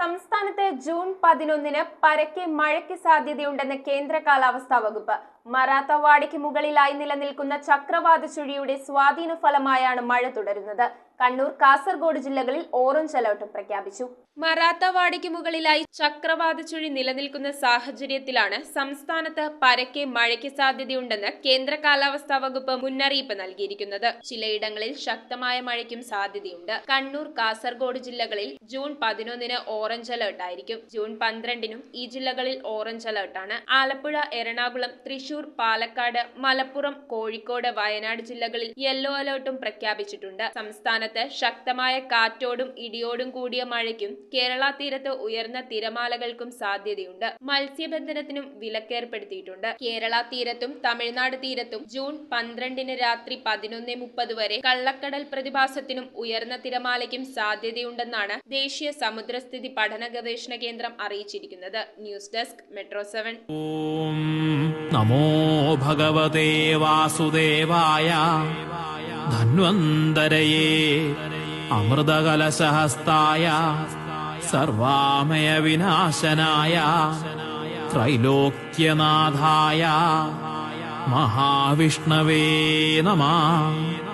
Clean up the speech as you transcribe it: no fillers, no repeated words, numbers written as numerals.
സംസ്ഥാനത്ത് ജൂൺ 11-ന് പരക്കെ മഴയ്ക്ക് സാധ്യതയുണ്ടെന്ന് കേന്ദ്ര കാലാവസ്ഥാ വകുപ്പ്. മറാത്തവാടിക്ക് മുകളിലായി നിലനിൽക്കുന്ന ചക്രവാത ചുഴിയുടെ സ്വാധീന ഫലമായാണ് മഴ തുടരുന്നത്. കണ്ണൂർ, കാസർഗോഡ് ജില്ലകളിൽ ഓറഞ്ച് അലർട്ടും പ്രഖ്യാപിച്ചു. മറാത്തവാടിക്ക് മുകളിലായി ചക്രവാത ചുഴി നിലനിൽക്കുന്ന സാഹചര്യത്തിലാണ് സംസ്ഥാനത്ത് പരക്കെ മഴയ്ക്ക് സാധ്യതയുണ്ടെന്ന് കേന്ദ്ര കാലാവസ്ഥാ വകുപ്പ് മുന്നറിയിപ്പ് നൽകിയിരിക്കുന്നത്. ചിലയിടങ്ങളിൽ ശക്തമായ മഴയ്ക്കും സാധ്യതയുണ്ട്. കണ്ണൂർ, കാസർഗോഡ് ജില്ലകളിൽ ജൂൺ 11-ന് ഓറഞ്ച് അലർട്ട് ആയിരിക്കും. ജൂൺ 12-നും ഈ ജില്ലകളിൽ ഓറഞ്ച് അലർട്ടാണ്. ആലപ്പുഴ, എറണാകുളം, തൃശൂർ, പാലക്കാട്, മലപ്പുറം, കോഴിക്കോട്, വയനാട് ജില്ലകളിൽ യെല്ലോ അലർട്ടും പ്രഖ്യാപിച്ചിട്ടുണ്ട്. സംസ്ഥാനത്ത് ശക്തമായ കാറ്റോടും ഇടിയോടും കൂടിയ മഴയ്ക്കും കേരള തീരത്ത് ഉയർന്ന തിരമാലകൾക്കും സാധ്യതയുണ്ട്. മത്സ്യബന്ധനത്തിനും വിലക്കേർപ്പെടുത്തിയിട്ടുണ്ട്. കേരള തീരത്തും തമിഴ്നാട് തീരത്തും ജൂൺ 12-ന് രാത്രി 11:30 വരെ കള്ളക്കടൽ പ്രതിഭാസത്തിനും ഉയർന്ന തിരമാലയ്ക്കും സാധ്യതയുണ്ടെന്നാണ് ദേശീയ സമുദ്രസ്ഥിതി പഠന ഗവേഷണ കേന്ദ്രം അറിയിച്ചിരിക്കുന്നത്. News desk, metro 7. നമോ ഭഗവതേ വാസുദേവായ ധന്വന്തരയേ അമൃതകലശഹസ്തായ സർവാമയ വിനാശനായ ത്രൈലോക്യനാഥായ മഹാവിഷ്ണവേ നമഃ.